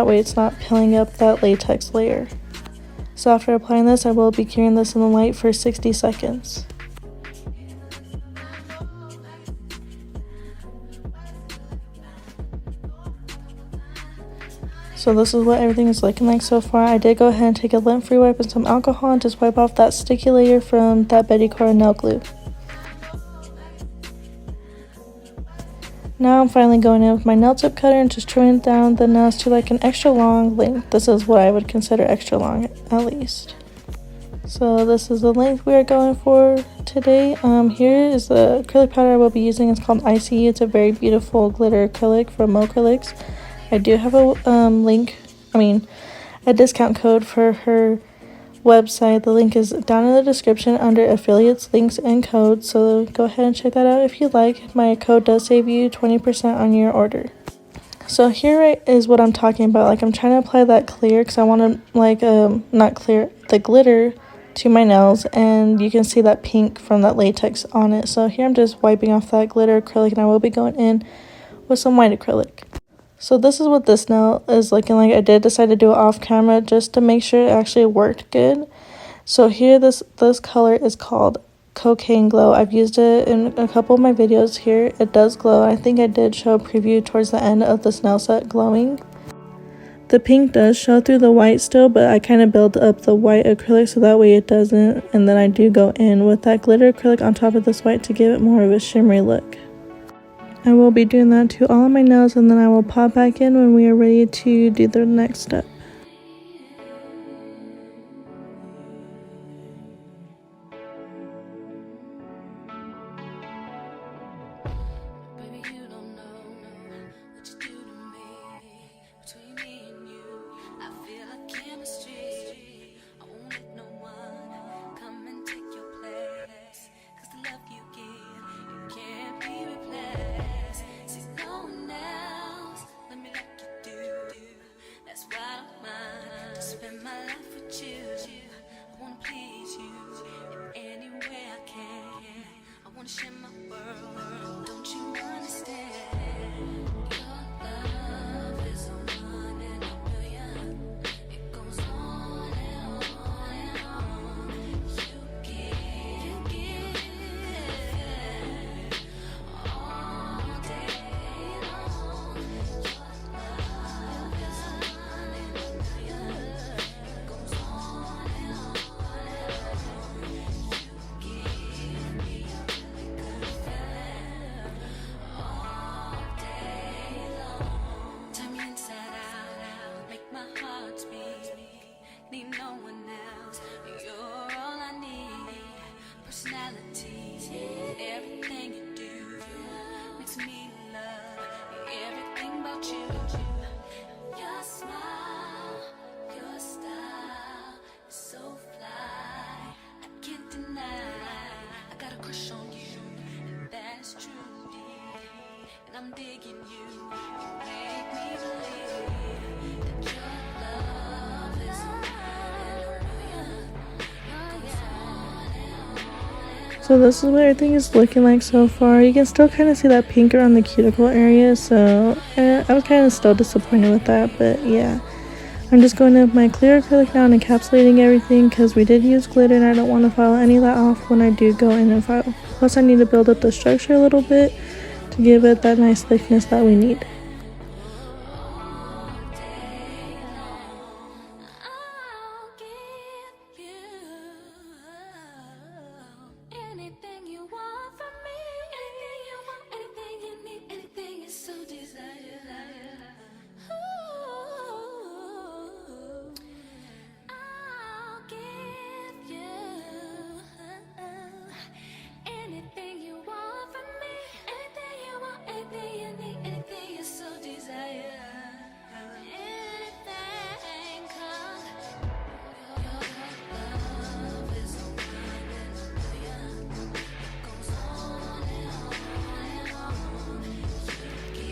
that way it's not peeling up that latex layer. So after applying this, I will be curing this in the light for 60 seconds. So this is what everything is looking like so far. I did go ahead and take a lint-free wipe and some alcohol and just wipe off that sticky layer from that Betty Cora nail glue. Now I'm finally going in with my nail tip cutter and just trimming down the nails to like an extra long length. This is what I would consider extra long at least. So this is the length we are going for today. Here is the acrylic powder I will be using. It's called ICE. It's a very beautiful glitter acrylic from 𝐿. I do have a a discount code for her website. The link is down in the description under affiliates, links, and codes. So go ahead and check that out if you'd like. My code does save you 20% on your order. So here is what I'm talking about. Like, I'm trying to apply that clear because I want to not clear, the glitter to my nails, and you can see that pink from that latex on it. So here I'm just wiping off that glitter acrylic, and I will be going in with some white acrylic. So this is what this nail is looking like. I did decide to do it off camera just to make sure it actually worked good. So here this color is called Cocaine Glow. I've used it in a couple of my videos here. It does glow. I think I did show a preview towards the end of this nail set glowing. The pink does show through the white still, but I kind of build up the white acrylic so that way it doesn't. And then I do go in with that glitter acrylic on top of this white to give it more of a shimmery look. I will be doing that to all of my nails, and then I will pop back in when we are ready to do the next step. That's why So this is what everything is looking like so far. You can still kind of see that pink around the cuticle area, so I was kind of still disappointed with that, but yeah. I'm just going in with my clear acrylic now and encapsulating everything because we did use glitter and I don't want to file any of that off when I do go in and file. Plus I need to build up the structure a little bit to give it that nice thickness that we need.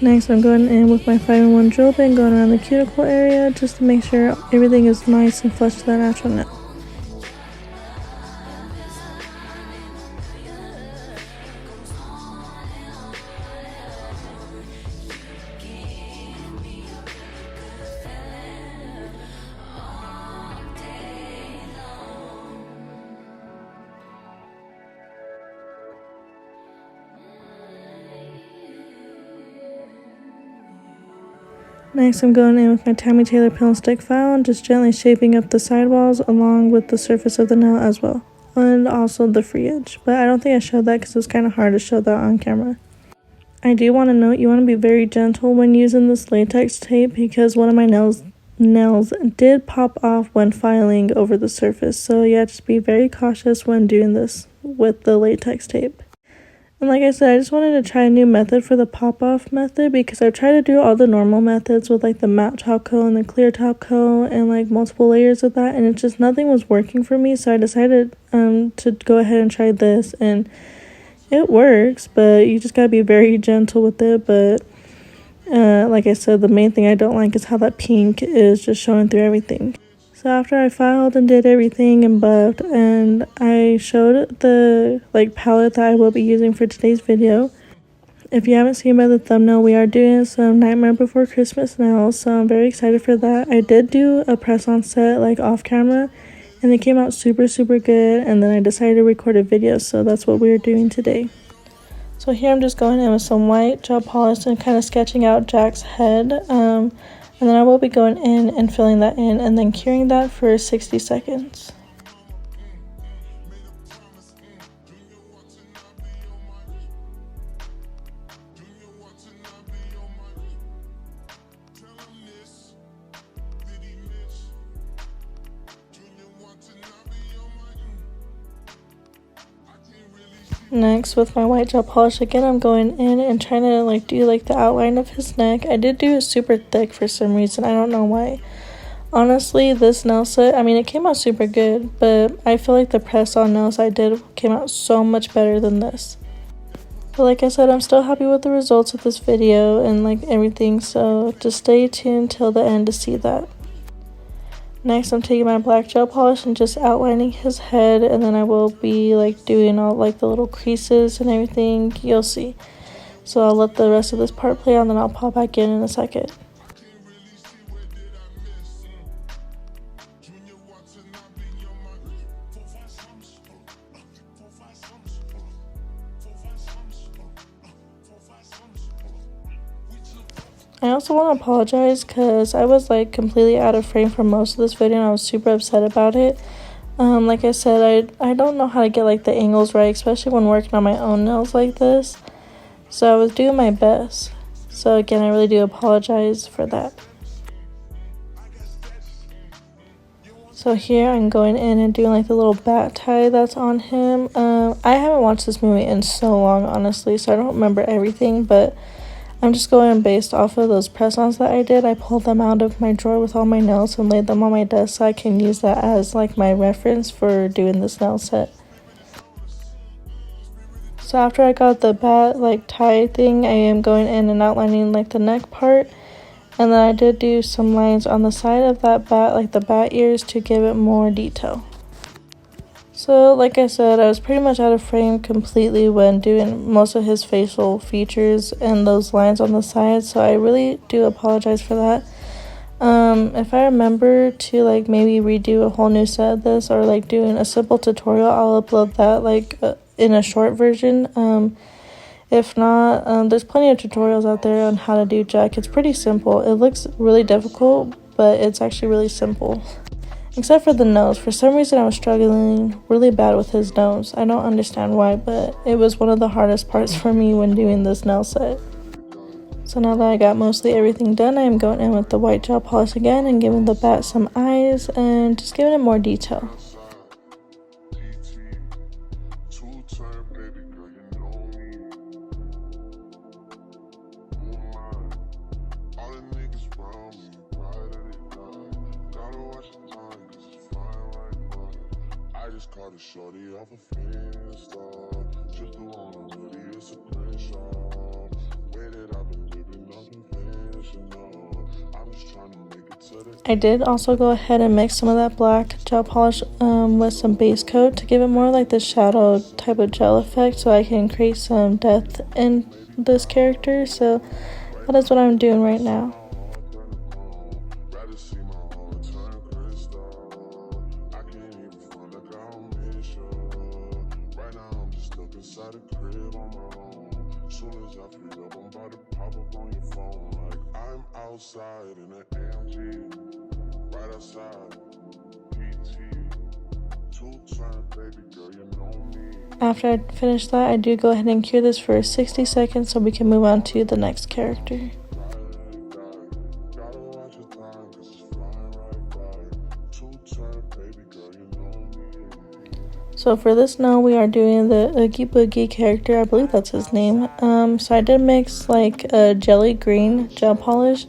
Next, I'm going in with my 5-in-1 drill bit and going around the cuticle area just to make sure everything is nice and flush to that natural nail. Next, I'm going in with my Tammy Taylor peel and stick file and just gently shaping up the sidewalls along with the surface of the nail as well, and also the free edge. But I don't think I showed that because it's kind of hard to show that on camera. I do want to note you want to be very gentle when using this latex tape because one of my nails did pop off when filing over the surface. So yeah, just be very cautious when doing this with the latex tape. And like I said, I just wanted to try a new method for the pop-off method because I've tried to do all the normal methods with like the matte top coat and the clear top coat and like multiple layers of that, and it just nothing was working for me. So I decided to go ahead and try this, and it works, but you just gotta be very gentle with it. But like I said, the main thing I don't like is how that pink is just showing through everything. So after I filed and did everything and buffed, and I showed the palette that I will be using for today's video. If you haven't seen by the thumbnail, we are doing some Nightmare Before Christmas nails, so I'm very excited for that. I did do a press-on set off camera, and they came out super good, and then I decided to record a video, so that's what we're doing today. So here I'm just going in with some white gel polish and kind of sketching out Jack's head. And then I will be going in and filling that in and then curing that for 60 seconds. Next, with my white gel polish again, I'm going in and trying to do the outline of his neck. I did do it super thick for some reason. I don't know why. Honestly, this nail set, I mean, it came out super good, but I feel like the press-on nails I did came out so much better than this. But like I said, I'm still happy with the results of this video and everything, so just stay tuned till the end to see that. Next, I'm taking my black gel polish and just outlining his head, and then I will be doing all the little creases and everything. You'll see. So I'll let the rest of this part play out, and then I'll pop back in a second. I also want to apologize because I was completely out of frame for most of this video and I was super upset about it. Like I said, I don't know how to get the angles right, especially when working on my own nails like this. So I was doing my best. So again, I really do apologize for that. So here I'm going in and doing the little bat tie that's on him. I haven't watched this movie in so long, honestly, so I don't remember everything, but I'm just going based off of those press-ons that I did. I pulled them out of my drawer with all my nails and laid them on my desk so I can use that as my reference for doing this nail set. So after I got the bat tie thing, I am going in and outlining the neck part. And then I did do some lines on the side of that bat, the bat ears, to give it more detail. So So like I said, I was pretty much out of frame completely when doing most of his facial features and those lines on the side, so I really do apologize for that. If I remember to like maybe redo a whole new set of this, or like doing a simple tutorial, I'll upload that like in a short version. If not, there's plenty of tutorials out there on how to do Jack. It's pretty simple. It looks really difficult, but it's actually really simple. Except for the nose. For some reason I was struggling really bad with his nose. I don't understand why, but it was one of the hardest parts for me when doing this nail set. So now that I got mostly everything done, I am going in with the white gel polish again and giving the bat some eyes and just giving it more detail. Caught a shorty off a Insta, just the one on hoodie, it's a screenshot. Way that I've been living unconventional. I'm just trying to make it to the. I did also go ahead and mix some of that black gel polish with some base coat to give it more like the shadow type of gel effect, so I can create some depth in this character. So that is what I'm doing right now. Inside the crib on my own. Soon as I free up, I'm about to pop up on your phone. Like I'm outside in an AMG, right outside. PT, 2-turn, baby girl, you know me. After I finish that, I do go ahead and cure this for 60 seconds so we can move on to the next character. So for this now, we are doing the Oogie Boogie character. I believe that's his name. So I did mix like a jelly green gel polish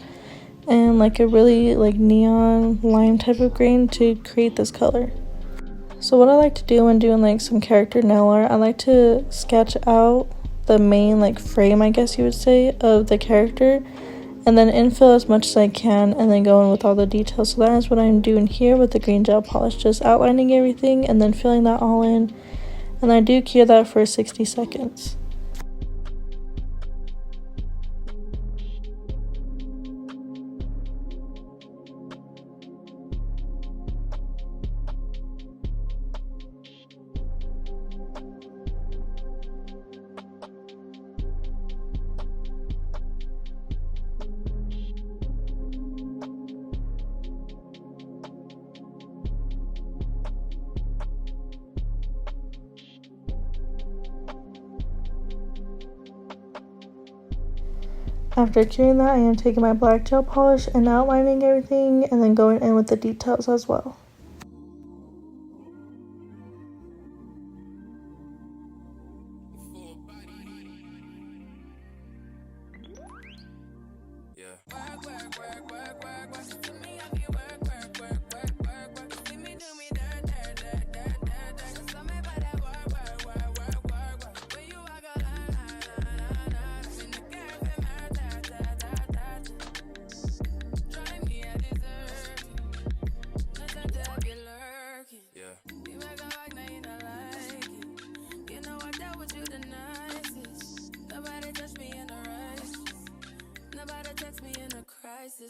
and like a really like neon lime type of green to create this color. So what I like to do when doing like some character nail art, I like to sketch out the main like frame, I guess you would say, of the character, and then infill as much as I can and then go in with all the details. So that is what I'm doing here with the green gel polish, just outlining everything and then filling that all in, and I do cure that for 60 seconds. After curing that, I am taking my black gel polish and outlining everything and then going in with the details as well.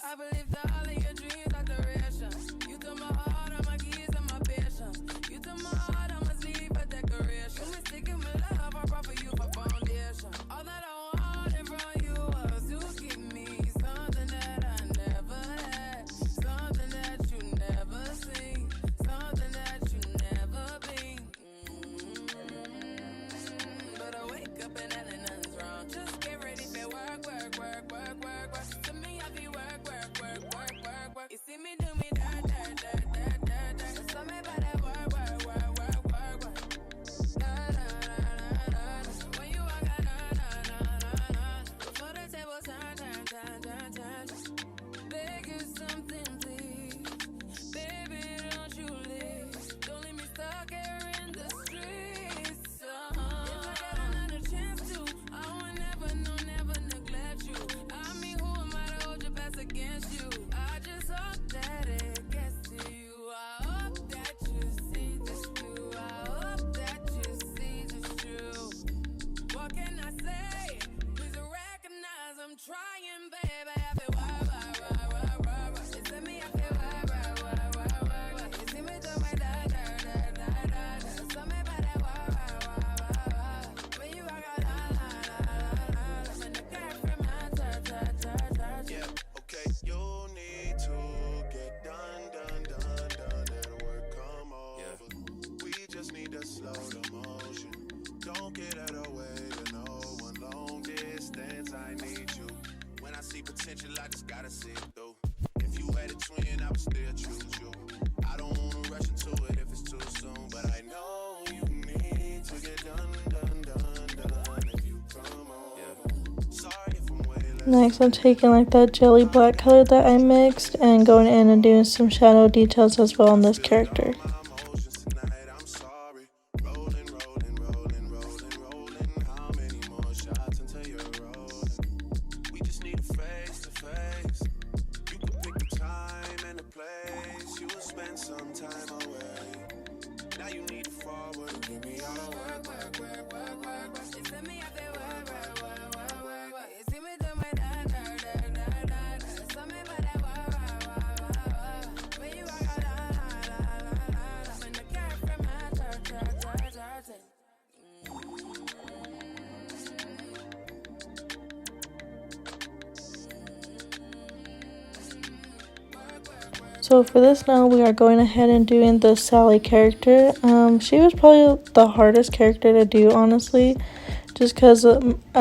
I believe that all of your dreams are duration. You took my heart, all my keys, and my patience. You took my heart, I must leave a decoration. You mistaken my love, I brought for you for foundation. All that I wanted from you was to give me something that I never had, something that you never seen, something that you never been. But I wake up and nothing's wrong. Just get ready for work, work, work, work, work, work. To me, I be work. You see me do me dirt, dirt, dirt, dirt, dirt, dirt. So me by that work, work, work, work, work. Next, I'm taking like that jelly black color that I mixed and going in and doing some shadow details as well on this character. So for this now, we are going ahead and doing the Sally character. She was probably the hardest character to do, honestly, just because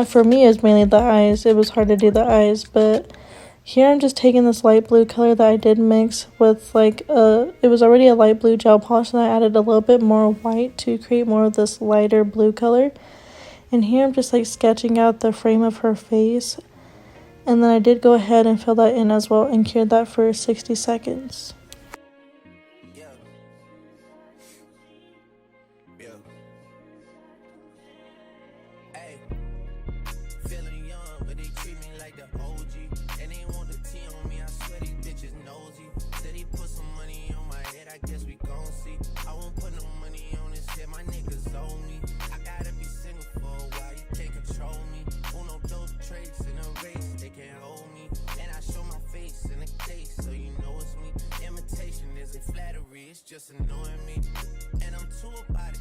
for me it was mainly the eyes. It was hard to do the eyes, but here I'm just taking this light blue color that I did mix with like it was already a light blue gel polish, and I added a little bit more white to create more of this lighter blue color. And here I'm just like sketching out the frame of her face. And then I did go ahead and fill that in as well and cured that for 60 seconds. Just annoying me, and I'm too about it.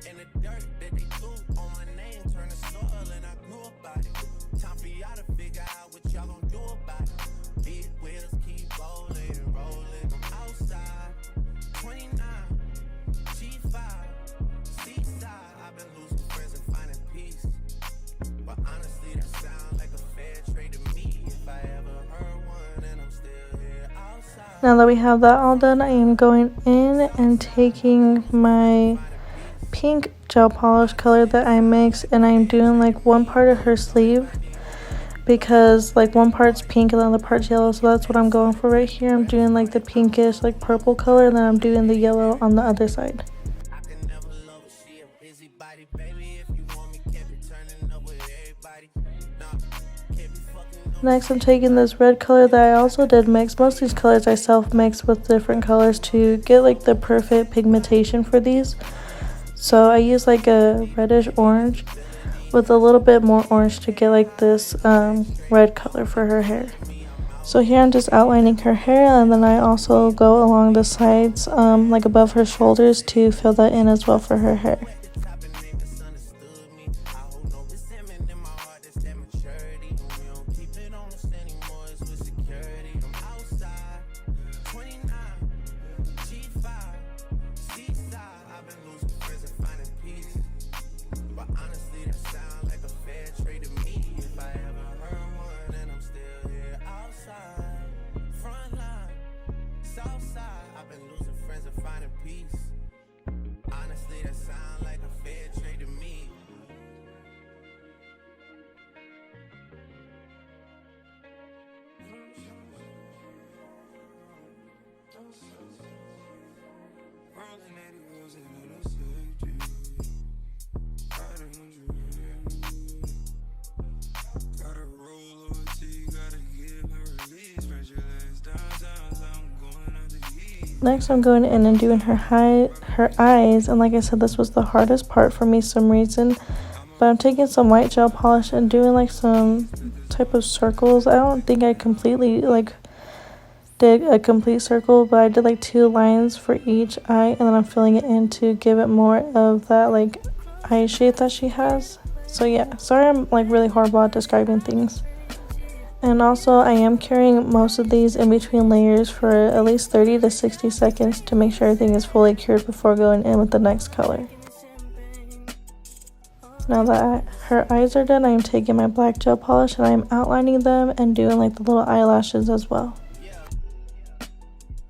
And the dirt that they threw on my name turned to soil, and I grew about it. Time for y'all to figure out what y'all gonna do about it. Big wheels keep rolling and rolling. I'm outside, 29, G5, seaside. I've been losing friends and finding peace, but honestly, that sounds like a fair trade to me. If I ever heard one, and I'm still here outside. Now that we have that all done, I am going in and taking my pink gel polish color that I mixed, and I'm doing like one part of her sleeve because like one part's pink and the other part's yellow, so that's what I'm going for right here. I'm doing like the pinkish like purple color, and then I'm doing the yellow on the other side. Next, I'm taking this red color that I also did mix. Most of these colors I self-mixed with different colors to get like the perfect pigmentation for these. So I use like a reddish orange with a little bit more orange to get like this red color for her hair. So here I'm just outlining her hair, and then I also go along the sides like above her shoulders to fill that in as well for her hair. Next, I'm going in and doing her eyes, and like I said, this was the hardest part for me some reason. But I'm taking some white gel polish and doing like some type of circles. I don't think I completely like did a complete circle, but I did like 2 lines for each eye, and then I'm filling it in to give it more of that like eye shape that she has. So yeah, sorry I'm like really horrible at describing things. And also I am curing most of these in between layers for at least 30 to 60 seconds to make sure everything is fully cured before going in with the next color. Now that her eyes are done, I am taking my black gel polish and I am outlining them and doing like the little eyelashes as well.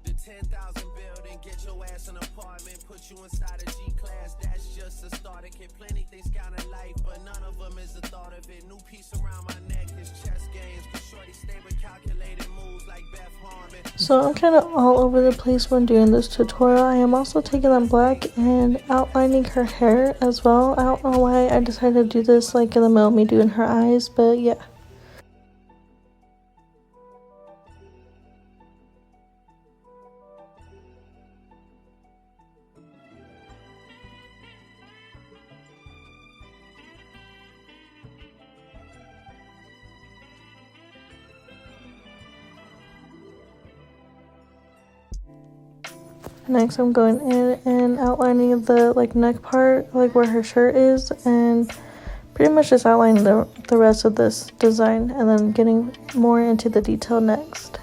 The 10,000 building, get your ass an apartment, put you inside a G-class, dash it's just a start. It can plenty things count in life, but none of them is the thought of it. New piece around my neck, this chess games. Shorty stay with calculated moves like Beth Harmon. So I'm kind of all over the place when doing this tutorial. I am also taking on black and outlining her hair as well. I don't know why I decided to do this like in the middle of me doing her eyes, but yeah. Next I'm going in and outlining the like neck part, like where her shirt is, and pretty much just outlining the rest of this design and then getting more into the detail next.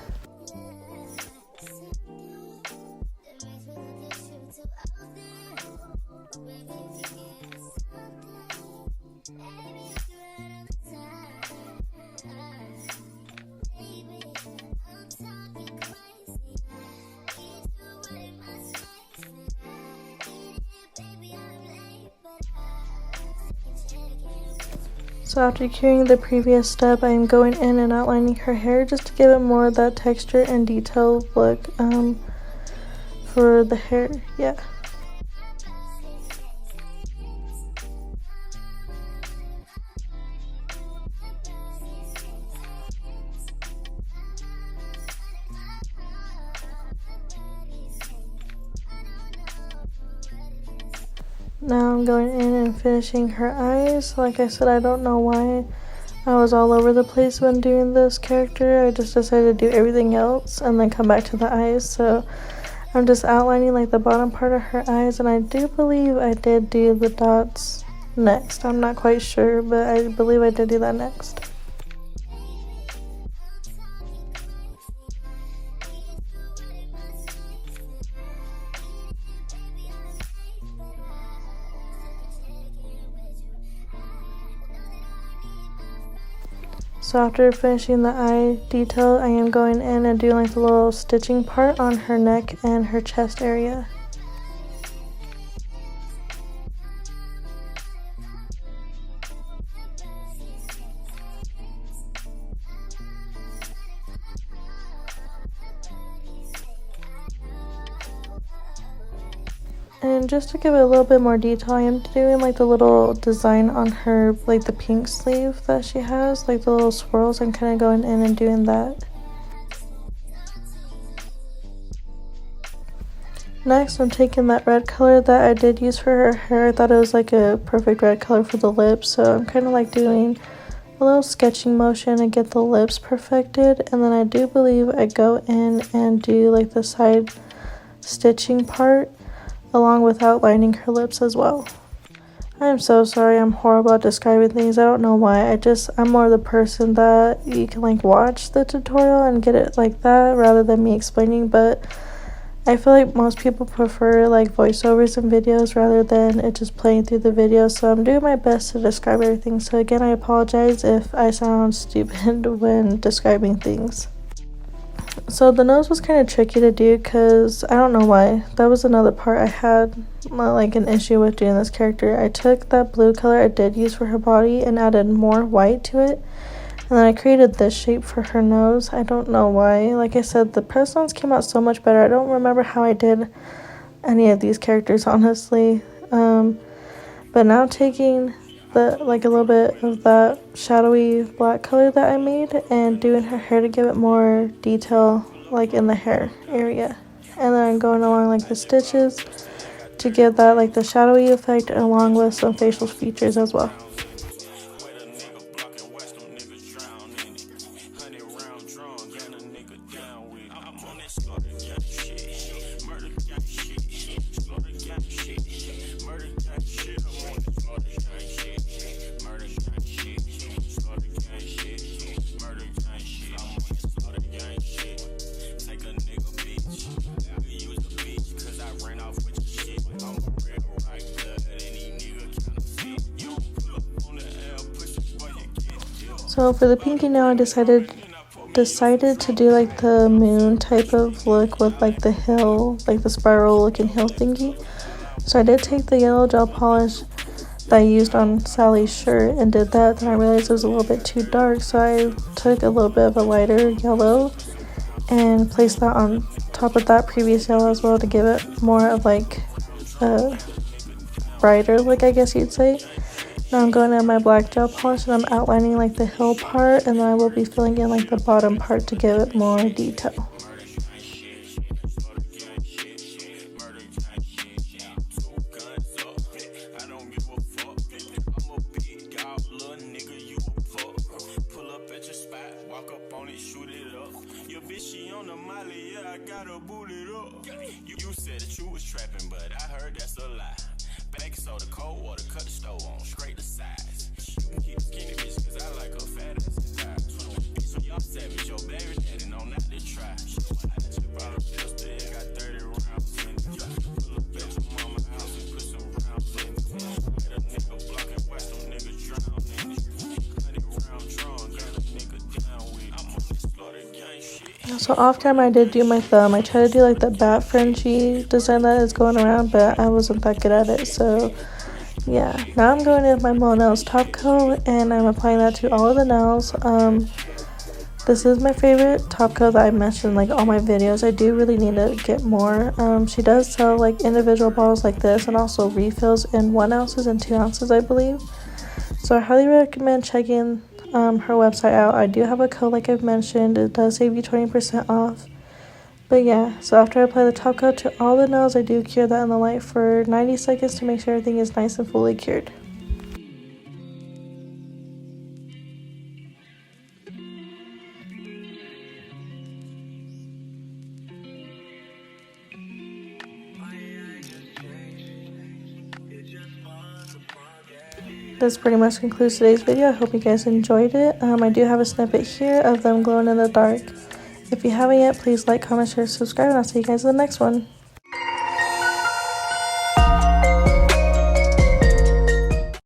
So after curing the previous step, I am going in and outlining her hair just to give it more of that texture and detail look for the hair, yeah. Now I'm going in and finishing her eyes. Like I said, I don't know why I was all over the place when doing this character. I just decided to do everything else and then come back to the eyes. So I'm just outlining like the bottom part of her eyes, and I do believe I did do the dots next. I'm not quite sure, but I believe I did do that next. So after finishing the eye detail, I am going in and doing like the little stitching part on her neck and her chest area. And just to give it a little bit more detail, I am doing like the little design on her, like the pink sleeve that she has, like the little swirls. I'm kind of going in and doing that. Next, I'm taking that red color that I did use for her hair. I thought it was like a perfect red color for the lips, so I'm kind of like doing a little sketching motion to get the lips perfected. And then I do believe I go in and do like the side stitching part along with outlining her lips as well. I am so sorry, I'm horrible at describing things. I don't know why. I'm more the person that you can like watch the tutorial and get it like that rather than me explaining, but I feel like most people prefer like voiceovers in videos rather than it just playing through the video, so I'm doing my best to describe everything. So again, I apologize if I sound stupid when describing things. So the nose was kind of tricky to do because I don't know why. That was another part I had like an issue with doing this character. I took that blue color I did use for her body and added more white to it, and then I created this shape for her nose. I don't know why. Like I said, the press ons came out so much better. I don't remember how I did any of these characters, honestly. But now taking like a little bit of that shadowy black color that I made and doing her hair to give it more detail like in the hair area, and then I'm going along like the stitches to give that like the shadowy effect along with some facial features as well. So for the pinky nail, I decided to do like the moon type of look with like the hill, like the spiral looking hill thingy. So I did take the yellow gel polish that I used on Sally's shirt and did that. Then I realized it was a little bit too dark, so I took a little bit of a lighter yellow and placed that on top of that previous yellow as well to give it more of like a brighter look, I guess you'd say. Now I'm going in my black gel polish and I'm outlining like the heel part, and then I will be filling in like the bottom part to give it more detail. You said that you was trapping, but I heard that's a lie. Baking soda, cold water, cut the stove on, scrape the sides. You can keep skinny bitch, cause I like a fat ass and thighs. So y'all savage, your baby daddy, no not to try. I just bought a pistol, it got 30 rounds in it. Pull up at your mama house and put some rounds in it. Got a nigga blocking, watch them niggas drown in it. 100 round drum, got a nigga down with it. I'm on this slaughter gang shit. So off camera I did do my thumb. I tried to do like the bat Frenchie design that is going around, but I wasn't that good at it. So yeah, now I'm going in with my Monel's top coat and I'm applying that to all of the nails. This is my favorite top coat that I mentioned in like all my videos. I do really need to get more. She does sell like individual bottles like this and also refills in 1 ounces and 2 ounces, I believe. So I highly recommend checking her website out. I do have a code like I've mentioned. It does save you 20% off. But yeah, so after I apply the top coat to all the nails, I do cure that in the light for 90 seconds to make sure everything is nice and fully cured. This pretty much concludes today's video. I hope you guys enjoyed it. I do have a snippet here of them glowing in the dark. If you haven't yet, please like, comment, share, subscribe, and I'll see you guys in the next one.